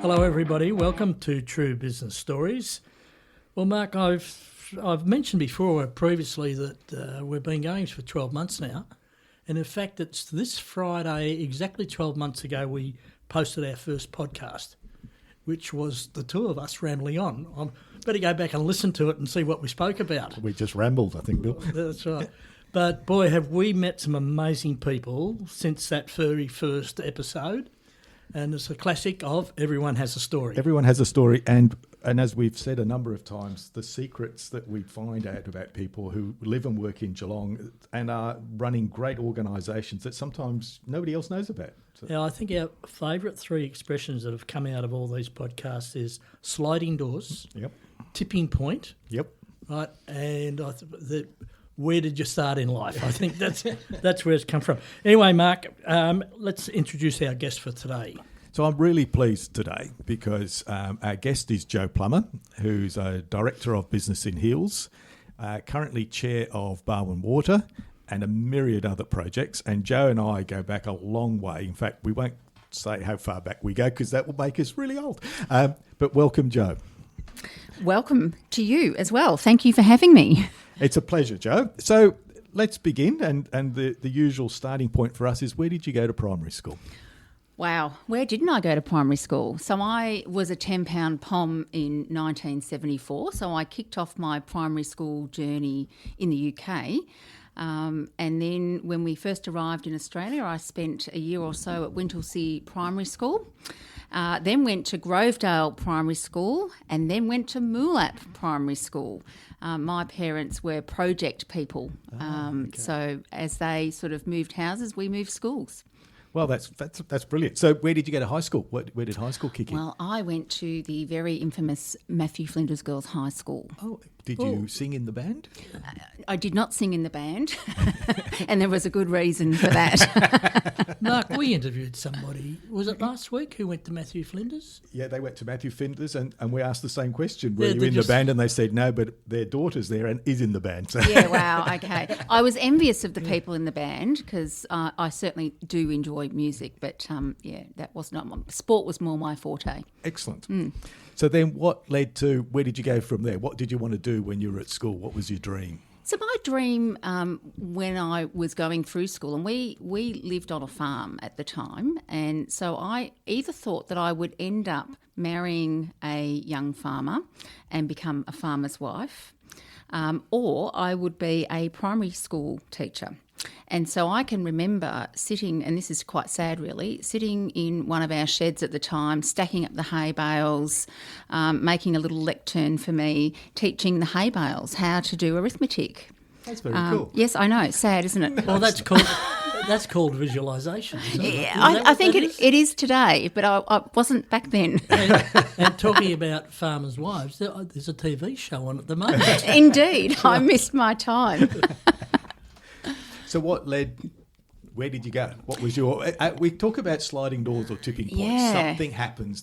Hello, everybody. Welcome to True Business Stories. Well, Mark, I've mentioned before previously that we've been going for 12 months now. And in fact, it's this Friday, exactly 12 months ago, we posted our first podcast, which was the two of us rambling on. I better go back and listen to it and see what we spoke about. We just rambled, I think, Bill. That's right. But boy, have we met some amazing people since that very first episode. And it's a classic of everyone has a story. Everyone has a story, and as we've said a number of times, the secrets that we find out about people who live and work in Geelong and are running great organisations that sometimes nobody else knows about. So. Now, I think our favourite three expressions that have come out of all these podcasts is sliding doors, tipping point, right, and where did you start in life? I think that's where it's come from. Anyway, Mark, let's introduce our guest for today. So I'm really pleased today because our guest is Joe Plummer, who's a Director of Business in Hills, currently Chair of Barwon Water and a myriad other projects. And Joe and I go back a long way. In fact, we won't say how far back we go because that will make us really old. But welcome, Joe. Welcome to you as well. Thank you for having me. It's a pleasure, Joe. So let's begin. And the usual starting point for us is, where did you go to primary school? Wow, where didn't I go to primary school? So I was a 10-pound pom in 1974. So I kicked off my primary school journey in the UK. And then when we first arrived in Australia, I spent a year or so at Wintlesea Primary School. Then went to Grovedale Primary School and then went to Moolap Primary School. My parents were project people. So as they sort of moved houses, we moved schools. Well, that's brilliant. So where did you go to high school? Where did high school kick in? Well, I went to the very infamous Matthew Flinders Girls High School. Oh, did you sing in the band? I did not sing in the band, and there was a good reason for that. Mark, we interviewed somebody, was it last week, who went to Matthew Flinders? Yeah, they went to Matthew Flinders, and we asked the same question, were you in the band? And they said no, but their daughter's there and is in the band. So. Yeah, wow, okay. I was envious of the people in the band because I certainly do enjoy music, but that was not sport was more my forte. Excellent. So then what led to, where did you go from there? What did you want to do when you were at school? What was your dream? So my dream when I was going through school, and we lived on a farm at the time, and so I either thought that I would end up marrying a young farmer and become a farmer's wife, or I would be a primary school teacher. And so I can remember sitting, and this is quite sad really, sitting in one of our sheds at the time, stacking up the hay bales, making a little lectern for me, teaching the hay bales how to do arithmetic. That's very cool. Yes, I know. Sad, isn't it? Well, that's called visualisation, isn't it? Yeah, I think it is today, but I wasn't back then. And talking about farmers' wives, there's a TV show on at the moment. Indeed, I missed my time. So where did you go? What was your, we talk about sliding doors or tipping points. Yeah. Something happens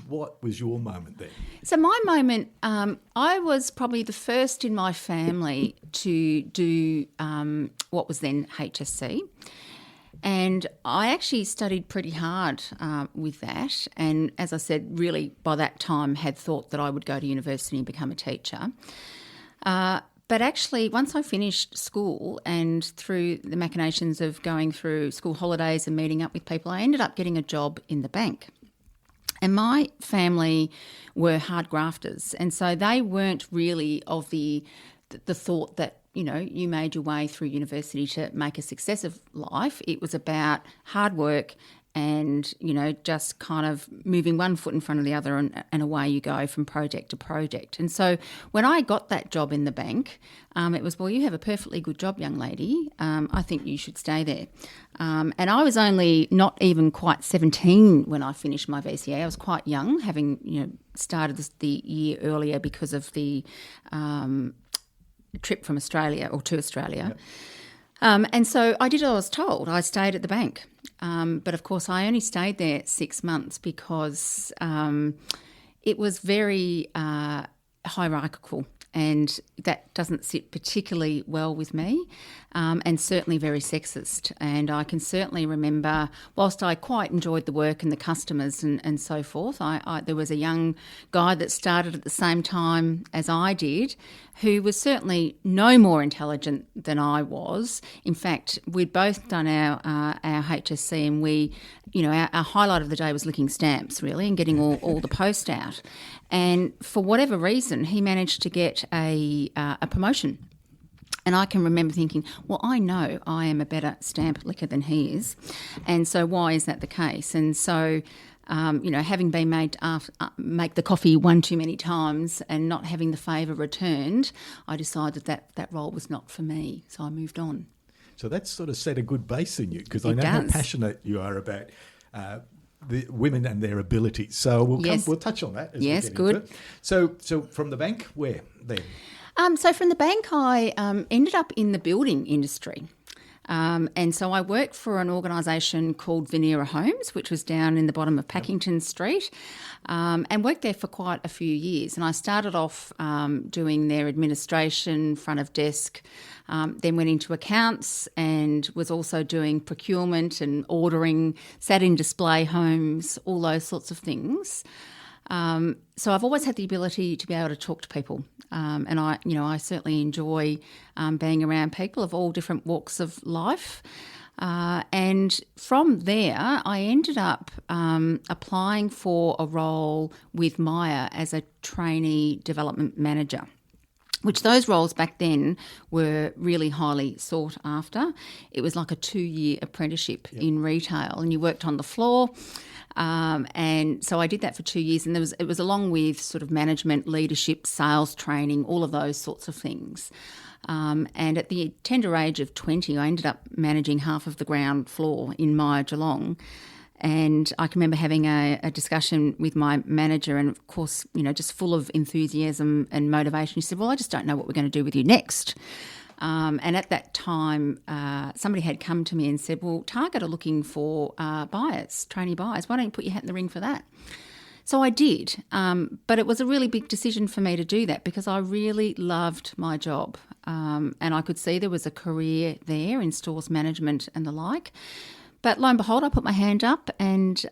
what was your moment there? So my moment, I was probably the first in my family to do what was then HSC. And I actually studied pretty hard with that. And as I said, really by that time had thought that I would go to university and become a teacher. But actually, once I finished school and through the machinations of going through school holidays and meeting up with people, I ended up getting a job in the bank. And my family were hard grafters, and so they weren't really of the thought that, you know, you made your way through university to make a success of life. It was about hard work and, you know, just kind of moving one foot in front of the other and away you go from project to project. And so when I got that job in the bank, it was, well, you have a perfectly good job, young lady. I think you should stay there. And I was only not even quite 17 when I finished my VCA. I was quite young, having, you know, started the year earlier because of the trip from Australia or to Australia. Yep. And so I did as I was told. I stayed at the bank. But of course, I only stayed there 6 months because it was very hierarchical and that doesn't sit particularly well with me, and certainly very sexist. And I can certainly remember, whilst I quite enjoyed the work and the customers and so forth, there was a young guy that started at the same time as I did, who was certainly no more intelligent than I was. In fact, we'd both done our HSC, and we, our highlight of the day was licking stamps, really, and getting all the post out. And for whatever reason, he managed to get a promotion. And I can remember thinking, well, I know I am a better stamp licker than he is, and so why is that the case? And so, having been made make the coffee one too many times and not having the favour returned, I decided that role was not for me, so I moved on. So that's sort of set a good base in you, because I know how passionate you are about the women and their abilities. So we'll touch on that as we get into it. So from the bank, where then? So from the bank, I ended up in the building industry. And so I worked for an organisation called Venera Homes, which was down in the bottom of Packington Street, and worked there for quite a few years. And I started off doing their administration, front of desk, then went into accounts and was also doing procurement and ordering, sat in display homes, all those sorts of things. So I've always had the ability to be able to talk to people, and I certainly enjoy being around people of all different walks of life. And from there, I ended up applying for a role with Myer as a trainee development manager, which those roles back then were really highly sought after. It was like a 2-year apprenticeship in retail, and you worked on the floor. And so I did that for 2 years, and it was along with sort of management, leadership, sales training, all of those sorts of things. And at the tender age of 20, I ended up managing half of the ground floor in Myer Geelong. And I can remember having a discussion with my manager, and of course, just full of enthusiasm and motivation. He said, well, I just don't know what we're going to do with you next. And at that time, somebody had come to me and said, well, Target are looking for buyers, trainee buyers. Why don't you put your hat in the ring for that? So I did, but it was a really big decision for me to do that because I really loved my job, and I could see there was a career there in stores management and the like. But lo and behold, I put my hand up and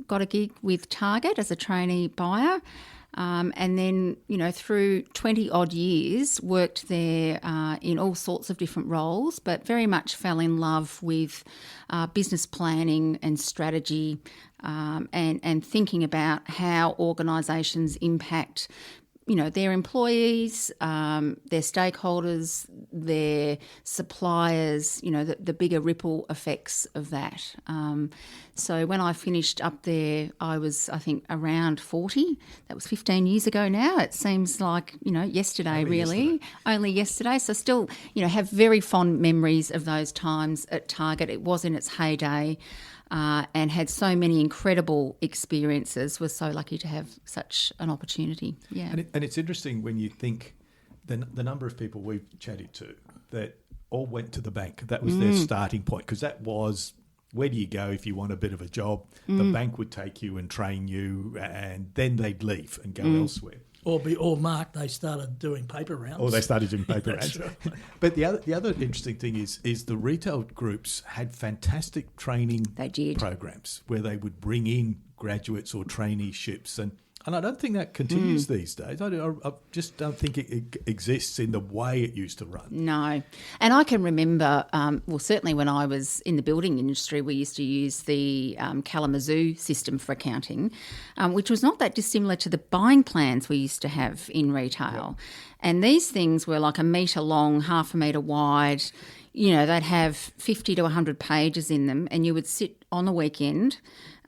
got a gig with Target as a trainee buyer. And then, through 20 odd years, worked there in all sorts of different roles, but very much fell in love with business planning and strategy, and thinking about how organisations impact their employees, their stakeholders, their suppliers, the bigger ripple effects of that. So when I finished up there, I was, I think, around 40. That was 15 years ago now. It seems like, yesterday, Only yesterday. So still, have very fond memories of those times at Target. It was in its heyday. And had so many incredible experiences, was so lucky to have such an opportunity. Yeah. And it's interesting when you think the number of people we've chatted to that all went to the bank. That was their starting point, because that was, where do you go if you want a bit of a job? The bank would take you and train you, and then they'd leave and go elsewhere. Or Mark, they started doing paper rounds. Rounds. Right. But the other interesting thing is the retail groups had fantastic training programs where they would bring in graduates or traineeships, and I don't think that continues these days. I just don't think it exists in the way it used to run. No. And I can remember, certainly when I was in the building industry, we used to use the Kalamazoo system for accounting, which was not that dissimilar to the buying plans we used to have in retail. Yep. And these things were like 1 metre long, 1/2 metre wide. They'd have 50 to 100 pages in them, and you would sit on the weekend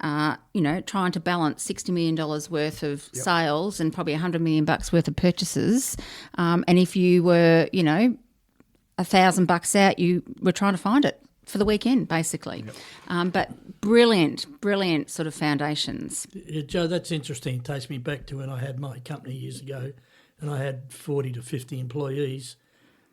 trying to balance $60 million worth of sales and probably $100 million worth of purchases. And if you were, $1,000 out, you were trying to find it for the weekend, basically. Yep. But brilliant sort of foundations. Yeah, Joe, that's interesting. It takes me back to when I had my company years ago, and I had 40 to 50 employees,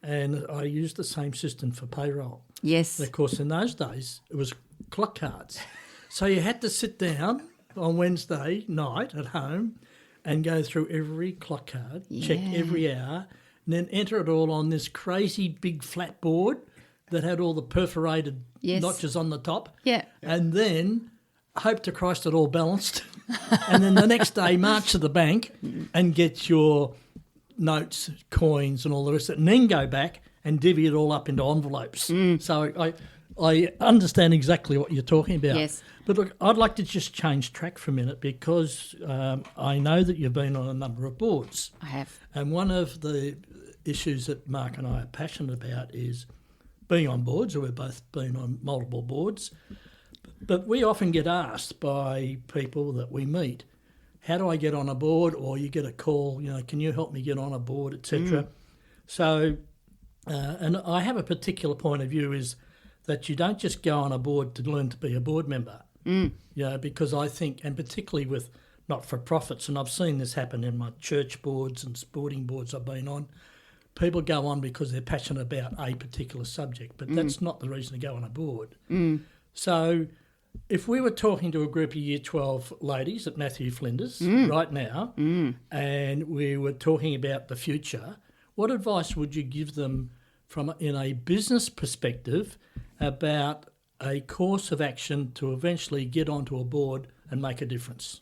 and I used the same system for payroll. Yes. And of course, in those days, it was clock cards. So you had to sit down on Wednesday night at home and go through every clock card, check every hour, and then enter it all on this crazy big flat board that had all the perforated notches on the top. Yeah. And then hope to Christ it all balanced. And then the next day march to the bank and get your notes, coins and all the rest of it, and then go back and divvy it all up into envelopes. So I understand exactly what you're talking about. Yes. But look, I'd like to just change track for a minute because I know that you've been on a number of boards. I have. And one of the issues that Mark and I are passionate about is being on boards, or we've both been on multiple boards. But we often get asked by people that we meet, how do I get on a board? Or you get a call, can you help me get on a board, etc. So, and I have a particular point of view is that you don't just go on a board to learn to be a board member. Because I think, and particularly with not-for-profits, and I've seen this happen in my church boards and sporting boards I've been on, people go on because they're passionate about a particular subject, but that's not the reason to go on a board. So if we were talking to a group of Year 12 ladies at Matthew Flinders right now, and we were talking about the future, what advice would you give them in a business perspective about a course of action to eventually get onto a board and make a difference?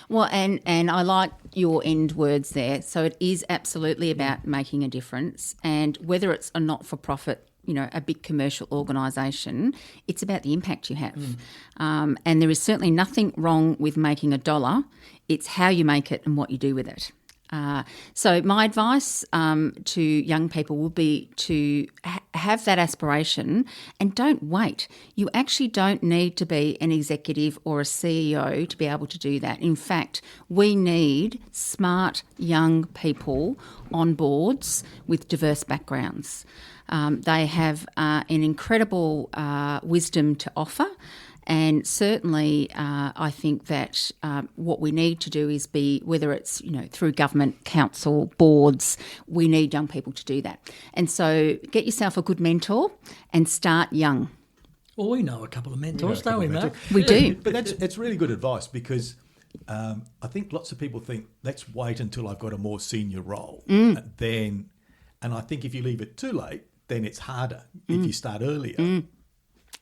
Well, and I like your end words there. So it is absolutely about making a difference, and whether it's a not-for-profit, a big commercial organisation, it's about the impact you have. And there is certainly nothing wrong with making $1. It's how you make it and what you do with it. So my advice to young people will be to have that aspiration and don't wait. You actually don't need to be an executive or a CEO to be able to do that. In fact, we need smart young people on boards with diverse backgrounds. They have an incredible wisdom to offer. And certainly, I think that what we need to do is whether it's through government, council, boards, we need young people to do that. And so, get yourself a good mentor and start young. Well, we know a couple of mentors, don't we, Mark? We do. But it's really good advice because I think lots of people think let's wait until I've got a more senior role, and I think if you leave it too late, then it's harder if you start earlier.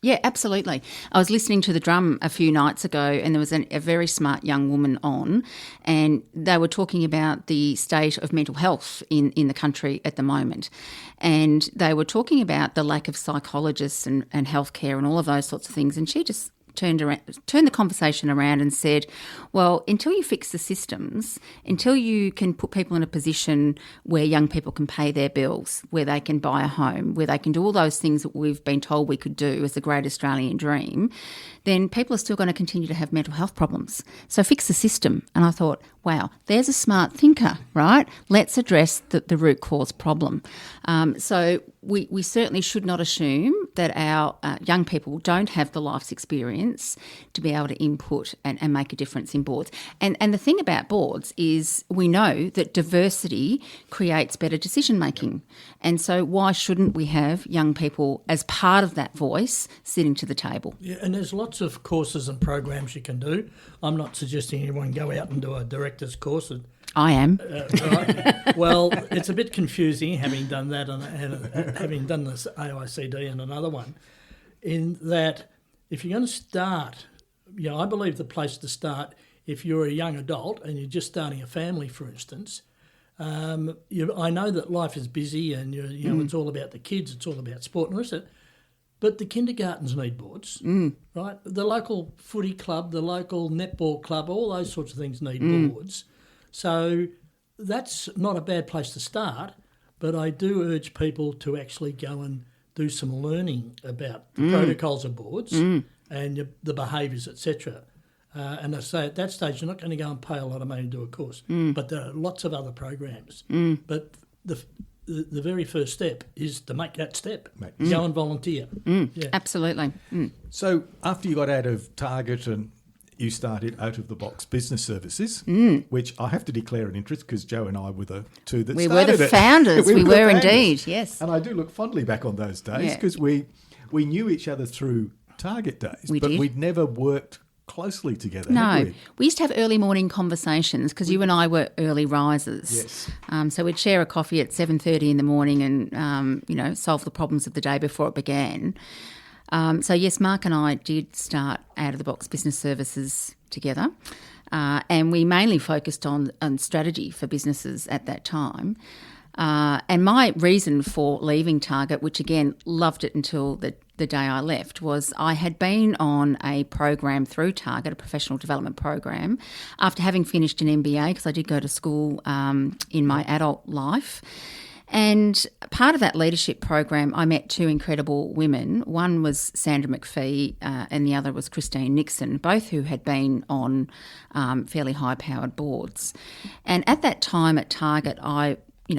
Yeah, absolutely. I was listening to The Drum a few nights ago, and there was a very smart young woman on, and they were talking about the state of mental health in the country at the moment. And they were talking about the lack of psychologists and healthcare and all of those sorts of things. And she just turned the conversation around and said, well, until you fix the systems, until you can put people in a position where young people can pay their bills, where they can buy a home, where they can do all those things that we've been told we could do as the great Australian dream, then people are still going to continue to have mental health problems. So fix the system. And I thought, wow, there's a smart thinker, right? Let's address the root cause problem. So we certainly should not assume that our young people don't have the life's experience to be able to input and make a difference in boards. And the thing about boards is we know that diversity creates better decision making. And so why shouldn't we have young people as part of that voice sitting to the table? Yeah, and there's lots of courses and programs you can do. I'm not suggesting anyone go out and do a director's course. I am. Right. Well, it's a bit confusing having done that and having done this AICD and another one, in that if you're going to start, I believe the place to start, if you're a young adult and you're just starting a family, for instance, I know that life is busy and it's all about the kids, it's all about sport and the rest of it, but the kindergartens need boards, right? The local footy club, the local netball club, all those sorts of things need boards. So that's not a bad place to start, but I do urge people to actually go and do some learning about the protocols of boards and the behaviours, etc. And I say at that stage, you're not going to go and pay a lot of money to do a course, but there are lots of other programs. But the very first step is to make that step. Go and volunteer. Yeah. Absolutely. So after you got out of Target and you started Out of the Box Business Services, which I have to declare an interest because Joe and I were the two that started it. We were the founders. we were indeed, yes. And I do look fondly back on those days because we knew each other through Target days, but we'd never worked closely together, have No, we? we used to have early morning conversations because you and I were early risers. Yes. So we'd share a coffee at 7:30 in the morning and, solve the problems of the day before it began. So yes, Mark and I did start Out of the Box Business Services together, and we mainly focused on strategy for businesses at that time. And my reason for leaving Target, which again loved it until the day I left, was I had been on a program through Target, a professional development program, after having finished an MBA, because I did go to school in my adult life. And part of that leadership program, I met two incredible women. One was Sandra McPhee and the other was Christine Nixon, both who had been on fairly high-powered boards. And at that time at Target, I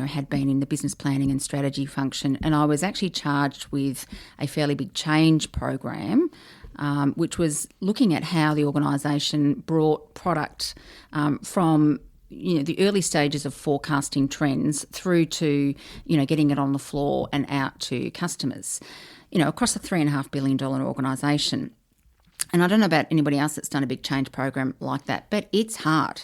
had been in the business planning and strategy function, and I was actually charged with a fairly big change program, which was looking at how the organisation brought product from the early stages of forecasting trends through to, getting it on the floor and out to customers, across a $3.5 billion organisation. And I don't know about anybody else that's done a big change program like that, but it's hard.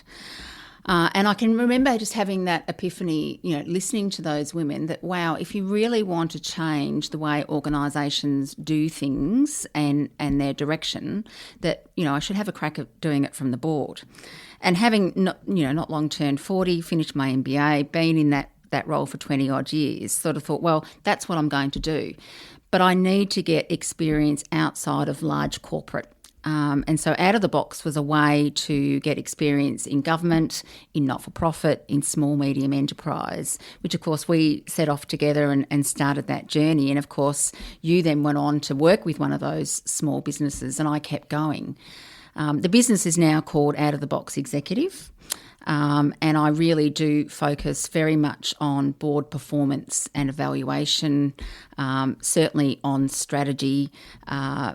And I can remember just having that epiphany, listening to those women that, wow, if you really want to change the way organisations do things and their direction, that, I should have a crack at doing it from the board. And having not long turned 40, finished my MBA, been in that role for 20 odd years, sort of thought, well, that's what I'm going to do. But I need to get experience outside of large corporate. And so Out of the Box was a way to get experience in government, in not-for-profit, in small, medium enterprise, which, of course, we set off together and started that journey. And, of course, you then went on to work with one of those small businesses, and I kept going. The business is now called Out of the Box Executive. And I really do focus very much on board performance and evaluation, certainly on strategy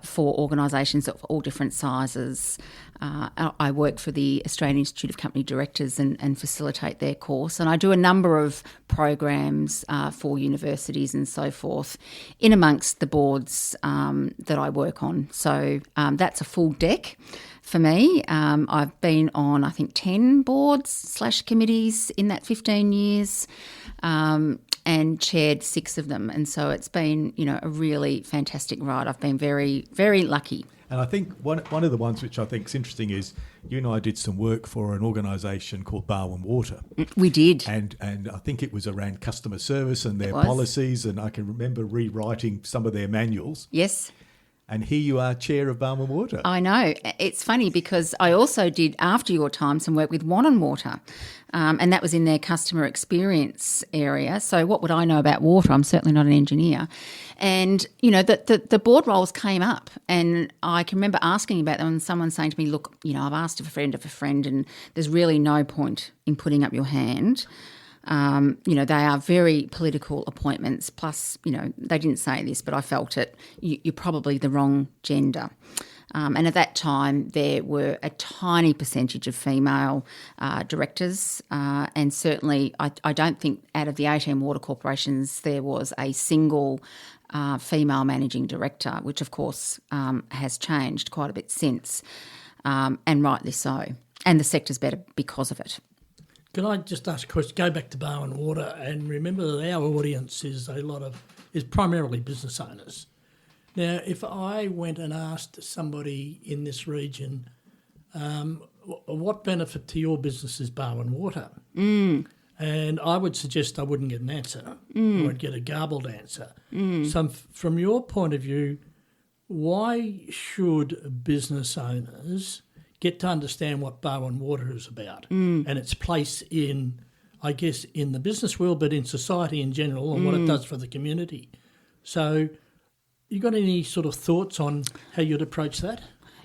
for organisations of all different sizes. I work for the Australian Institute of Company Directors and facilitate their course. And I do a number of programs for universities and so forth in amongst the boards that I work on. So that's a full deck. For me, I've been on, I think, 10 boards/committees in that 15 years and chaired 6 of them. And so it's been, a really fantastic ride. I've been very, very lucky. And I think one of the ones which I think is interesting is you and I did some work for an organisation called Barwon Water. We did. And I think it was around customer service and their policies, and I can remember rewriting some of their manuals. Yes. And here you are, chair of Barwon Water. I know. It's funny because I also did, after your time, some work with Wannon Water, and that was in their customer experience area. So what would I know about water? I'm certainly not an engineer. And, the board roles came up, and I can remember asking about them and someone saying to me, look, I've asked of a friend, and there's really no point in putting up your hand. They are very political appointments. Plus, they didn't say this, but I felt it. You're probably the wrong gender. And at that time, there were a tiny percentage of female directors. And certainly, I don't think out of the 18 water corporations, there was a single female managing director, which, of course, has changed quite a bit since, and rightly so. And the sector's better because of it. Can I just ask a question? Go back to Barwon Water, and remember that our audience is primarily business owners. Now, if I went and asked somebody in this region, what benefit to your business is Barwon Water? And I would suggest I wouldn't get an answer. I would get a garbled answer. So from your point of view, why should business owners get to understand what Barwon Water is about and its place in the business world, but in society in general, and what it does for the community? So you got any sort of thoughts on how you'd approach that?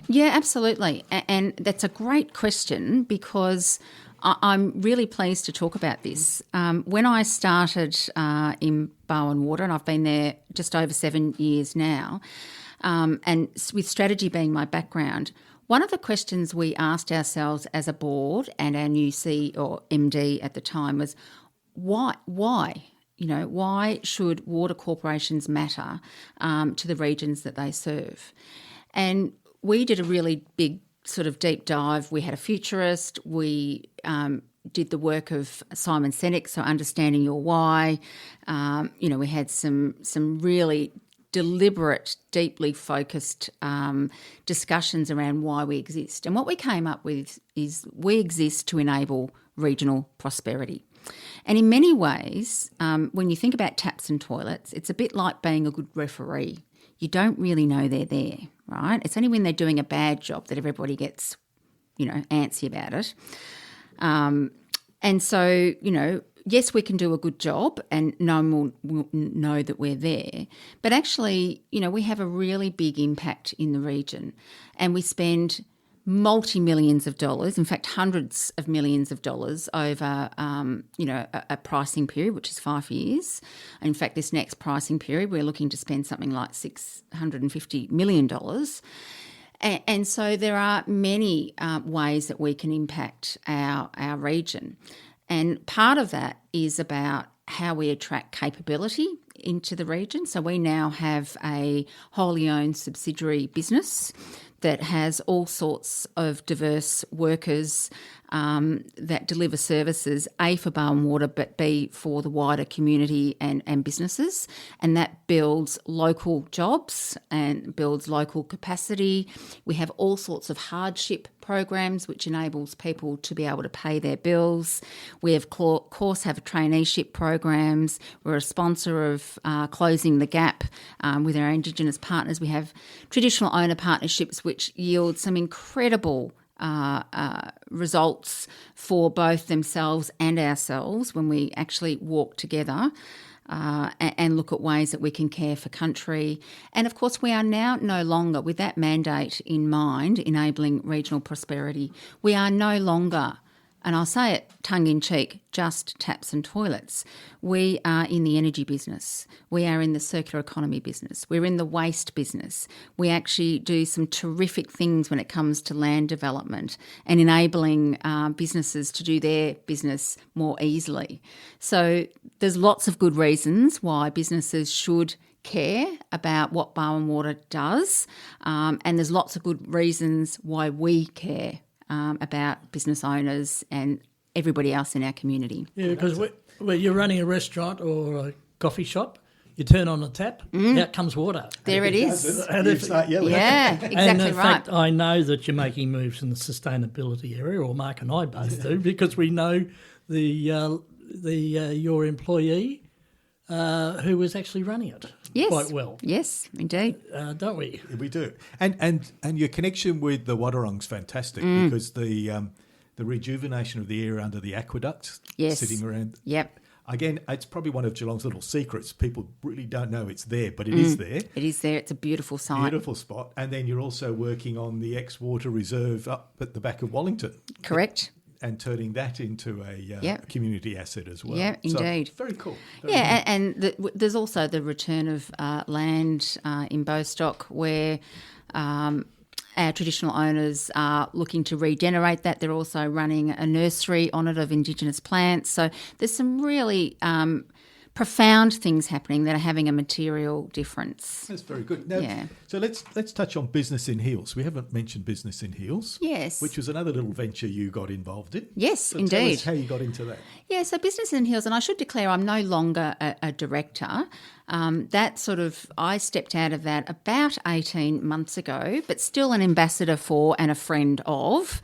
Yeah, absolutely. And that's a great question because I'm really pleased to talk about this. When I started in Barwon Water, and I've been there just over 7 years now, and with strategy being my background, one of the questions we asked ourselves as a board and our new C or MD at the time was, why? Why should water corporations matter to the regions that they serve? And we did a really big sort of deep dive. We had a futurist. We did the work of Simon Sinek, so understanding your why. We had some really deliberate, deeply focused discussions around why we exist. And what we came up with is we exist to enable regional prosperity. And in many ways, when you think about taps and toilets, it's a bit like being a good referee. You don't really know they're there, right? It's only when they're doing a bad job that everybody gets, antsy about it. And so, yes, we can do a good job and no one will know that we're there. But actually, we have a really big impact in the region, and we spend multi-millions of dollars, in fact, hundreds of millions of dollars over, a pricing period, which is 5 years. In fact, this next pricing period, we're looking to spend something like $650 million. And so there are many ways that we can impact our region. And part of that is about how we attract capability into the region. So we now have a wholly owned subsidiary business that has all sorts of diverse workers that deliver services, A, for Barwon Water, but B, for the wider community and businesses. And that builds local jobs and builds local capacity. We have all sorts of hardship programs which enables people to be able to pay their bills. We, of course, have traineeship programs. We're a sponsor of Closing the Gap with our Indigenous partners. We have traditional owner partnerships which yield some incredible results for both themselves and ourselves when we actually walk together and look at ways that we can care for country. And of course, we are now no longer, with that mandate in mind, enabling regional prosperity, we are no longer, and I'll say it tongue-in-cheek, just taps and toilets. We are in the energy business. We are in the circular economy business. We're in the waste business. We actually do some terrific things when it comes to land development and enabling businesses to do their business more easily. So there's lots of good reasons why businesses should care about what Barwon Water does, and there's lots of good reasons why we care about business owners and everybody else in our community. Yeah, because when you're running a restaurant or a coffee shop, you turn on the tap, out comes water. There it is. And you start yelling. Yeah, exactly and in right. fact, I know that you're making moves in the sustainability area, or Mark and I both do, because we know your employee who was actually running it quite well. Yes, indeed. Don't we? We do. And your connection with the Wadawurrung's fantastic because the rejuvenation of the area under the aqueduct sitting around. Yep. Again, it's probably one of Geelong's little secrets. People really don't know it's there, but it is there. It is there. It's a beautiful site. Beautiful spot. And then you're also working on the ex-water reserve up at the back of Wellington. Correct. And turning that into a community asset as well. Yeah, indeed. So, very cool. And there's also the return of land in Bostock where our traditional owners are looking to regenerate that. They're also running a nursery on it of Indigenous plants. So there's some really profound things happening that are having a material difference. That's very good. Now, so let's touch on Business in Heels. We haven't mentioned Business in Heels. Yes. Which was another little venture you got involved in. Yes, so indeed. Tell us how you got into that. Yeah, so Business in Heels, and I should declare I'm no longer a director. I stepped out of that about 18 months ago, but still an ambassador for and a friend of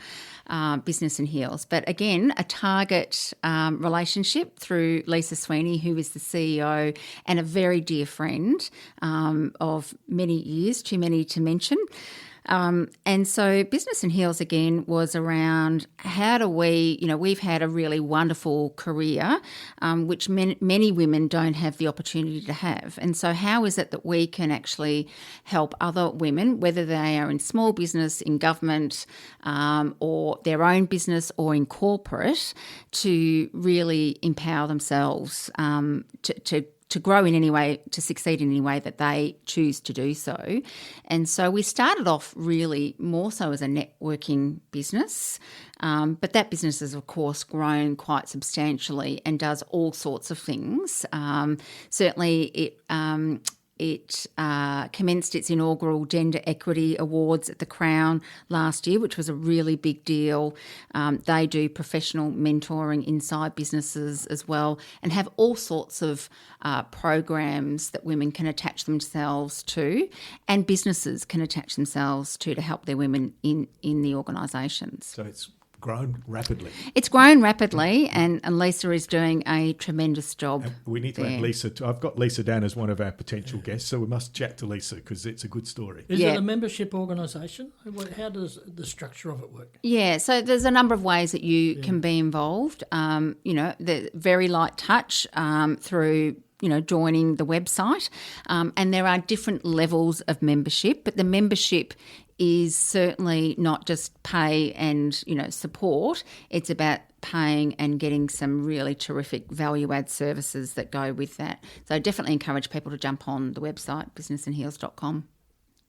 Business in Heels. But again, a target relationship through Lisa Sweeney, who is the CEO and a very dear friend of many years, too many to mention. And so Business in Heels again was around how do we, we've had a really wonderful career, which many women don't have the opportunity to have. And so how is it that we can actually help other women, whether they are in small business, in government, or their own business or in corporate, to really empower themselves to grow in any way, to succeed in any way that they choose to do so. And so we started off really more so as a networking business, but that business has, of course, grown quite substantially and does all sorts of things. Certainly It commenced its inaugural Gender Equity Awards at the Crown last year, which was a really big deal. They do professional mentoring inside businesses as well, and have all sorts of programs that women can attach themselves to, and businesses can attach themselves to help their women in the organisations. So it's grown rapidly. It's grown rapidly, and Lisa is doing a tremendous job. We need to add Lisa. I've got Lisa down as one of our potential guests, so we must chat to Lisa because it's a good story. Is it a membership organisation? How does the structure of it work? Yeah, so there's a number of ways that you can be involved. The very light touch through joining the website, and there are different levels of membership, but the membership is certainly not just pay and support. It's about paying and getting some really terrific value-add services that go with that. So definitely encourage people to jump on the website, businessandheels.com.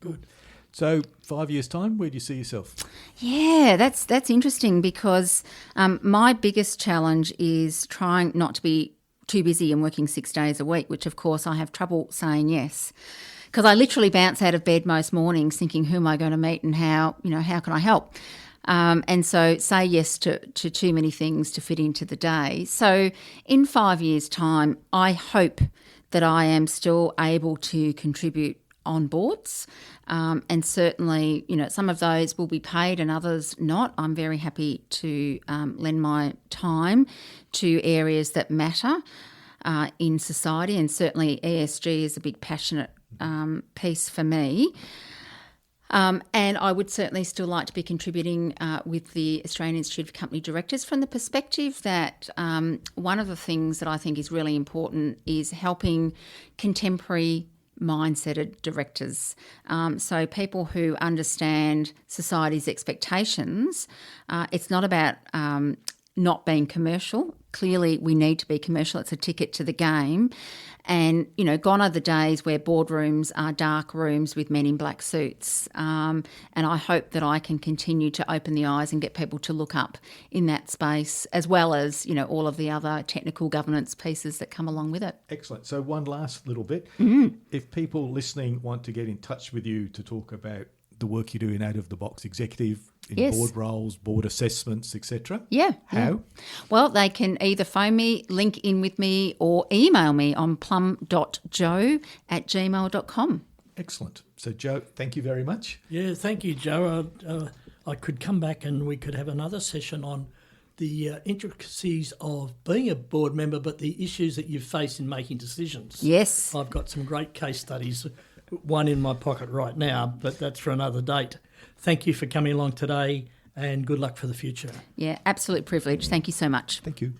Good. So 5 years' time, where do you see yourself? Yeah, that's interesting because my biggest challenge is trying not to be too busy and working 6 days a week, which of course I have trouble saying yes. Because I literally bounce out of bed most mornings thinking, who am I going to meet and how can I help? And so say yes to too many things to fit into the day. So in 5 years' time, I hope that I am still able to contribute on boards. And certainly, some of those will be paid and others not. I'm very happy to lend my time to areas that matter in society, and certainly ESG is a big passionate piece for me. And I would certainly still like to be contributing with the Australian Institute of Company Directors from the perspective that one of the things that I think is really important is helping contemporary mindseted directors. So people who understand society's expectations. It's not about not being commercial. Clearly, we need to be commercial. It's a ticket to the game. And, gone are the days where boardrooms are dark rooms with men in black suits. And I hope that I can continue to open the eyes and get people to look up in that space, as well as, all of the other technical governance pieces that come along with it. Excellent. So one last little bit. If people listening want to get in touch with you to talk about the work you do in out-of-the-box executive, in board roles, board assessments, etc. Yeah. How? Yeah. Well, they can either phone me, link in with me, or email me on plum.joe@gmail.com. Excellent. So, Joe, thank you very much. Yeah, thank you, Joe. I could come back and we could have another session on the intricacies of being a board member, but the issues that you face in making decisions. Yes. I've got some great case studies, one in my pocket right now, but that's for another date. Thank you for coming along today and good luck for the future. Yeah, absolute privilege. Thank you so much. Thank you.